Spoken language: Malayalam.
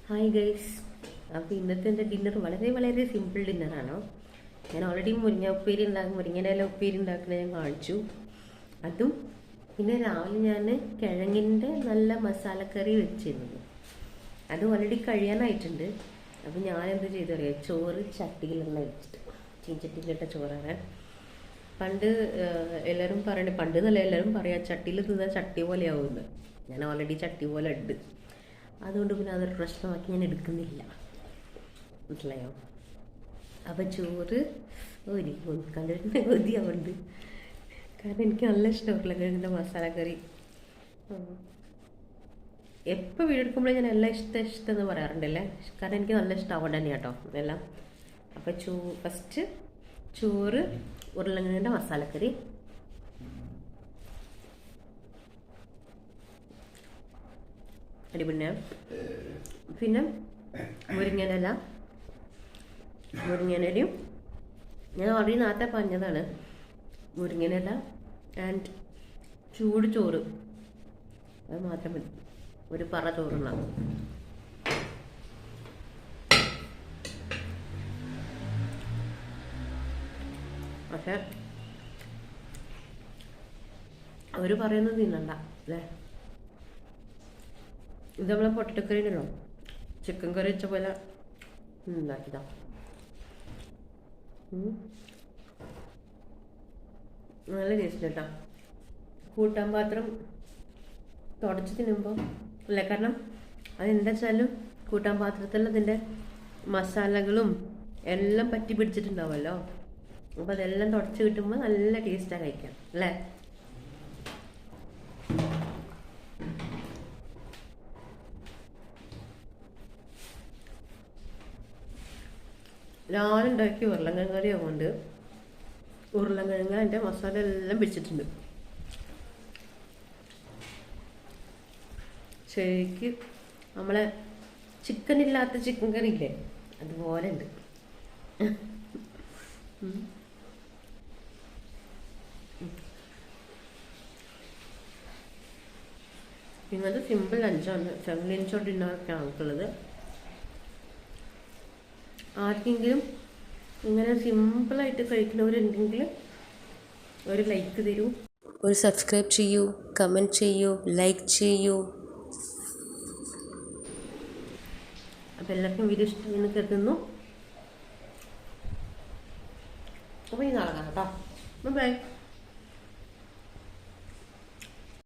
Hi guys. അപ്പോൾ ഇന്നത്തെ എൻ്റെ ഡിന്നർ വളരെ വളരെ സിമ്പിൾ ഡിന്നറാണോ. ഞാൻ ഓൾറെഡി മുരിങ്ങയുടെ ഇല ഉപ്പേരി ഉണ്ടാക്കുന്നത് ഞാൻ കാണിച്ചു. അതും പിന്നെ രാവിലെ ഞാൻ കിഴങ്ങിൻ്റെ നല്ല മസാലക്കറി വെച്ചിരുന്നു. അത് ഓൾറെഡി കഴിയാനായിട്ടുണ്ട്. അപ്പോൾ ഞാൻ എന്ത് ചെയ്തറിയാം, ചോറ് ചട്ടിയിലുള്ള വെച്ചിട്ട് ചീഞ്ചട്ടിയിലിട്ട ചോറാണ്. പണ്ട് എല്ലാവരും പറയണേ, പണ്ട് എന്നല്ല എല്ലാവരും പറയാം ചട്ടിയിൽ തിന്നാൽ ചട്ടി പോലെ ആവുമെന്ന്. ഞാൻ ഓൾറെഡി ചട്ടി പോലെ ഉണ്ട്. അതുകൊണ്ട് പിന്നെ അതൊരു പ്രശ്നമാക്കി ഞാൻ എടുക്കുന്നില്ല, മനസ്സിലായോ. അപ്പം ചോറ് ഒരു കണ്ടിട്ട് കൊതിയാവുന്നുണ്ട്. കാരണം എനിക്ക് നല്ല ഇഷ്ടം ഉരുളക്കിഴങ്ങിൻ്റെ മസാലക്കറി. എപ്പോൾ വീടെടുക്കുമ്പോഴേ ഞാൻ എല്ലാം ഇഷ്ടം എന്ന് പറയാറുണ്ടല്ലേ. കാരണം എനിക്ക് നല്ല ഇഷ്ടം അവിടെ തന്നെയാണ് കേട്ടോ എല്ലാം. അപ്പം ഫസ്റ്റ് ചോറ്, ഉരുളക്കിഴങ്ങിൻ്റെ മസാലക്കറി, അടിപൊളിയാണ്. പിന്നെ മുരിങ്ങയിലയും ഞാൻ ഓൾറെഡി നേരത്തെ പറഞ്ഞതാണ്. മുരിങ്ങയില ആൻഡ് ചൂട് ചോറ്, അത് മാത്രം മതി. ഒരു പറ ചോറുണ്ടാകും. പക്ഷെ അവർ പറയുന്നത് തിന്നണ്ട അല്ലേ. ഇത് നമ്മളെ പൊട്ടറ്റോ കറി ഉണ്ടല്ലോ, ചിക്കൻ കറി വെച്ച പോലെ ഉണ്ടാക്കിയതാ. നല്ല ടേസ്റ്റ് കേട്ടോ. കൂട്ടാൻ പാത്രം തുടച്ച് തിന്നുമ്പോൾ അല്ലേ, കാരണം അതെന്താ വെച്ചാലും കൂട്ടാൻ പാത്രത്തിൽ അതിൻ്റെ മസാലകളും എല്ലാം പറ്റി പിടിച്ചിട്ടുണ്ടാവുമല്ലോ. അപ്പോൾ അതെല്ലാം തുടച്ച് കിട്ടുമ്പോൾ നല്ല ടേസ്റ്റാണ് കഴിക്കാൻ അല്ലേ. ഞാനുണ്ടാക്കിയ ഉരുളക്കിഴങ്ങ് കറി ആവുകൊണ്ട് ഉരുളക്കിഴങ്ങ് അതിൻ്റെ മസാല എല്ലാം പിടിച്ചിട്ടുണ്ട്. ശരിക്ക് നമ്മളെ ചിക്കൻ ഇല്ലാത്ത ചിക്കൻ കറി ഇല്ലേ, അതുപോലെ ഉണ്ട്. ഇങ്ങനത്തെ സിമ്പിൾ ലഞ്ചാണ്, 7 ഇഞ്ചോ ഡിന്നറൊക്കെ നമുക്കുള്ളത്. ആർക്കെങ്കിലും ഇങ്ങനെ സിമ്പിളായിട്ട് കഴിക്കുന്നവരുണ്ടെങ്കിൽ ഒരു ലൈക്ക് തരൂ, ഒരു സബ്സ്ക്രൈബ് ചെയ്യൂ, കമൻറ്റ് ചെയ്യൂ, ലൈക്ക് ചെയ്യൂ. അപ്പോൾ എല്ലാവർക്കും വീഡിയോ ഇഷ്ടമെന്ന് കരുതുന്നു. അപ്പോൾ ഈ നാളെ കാണാം കേട്ടോ. ബൈ.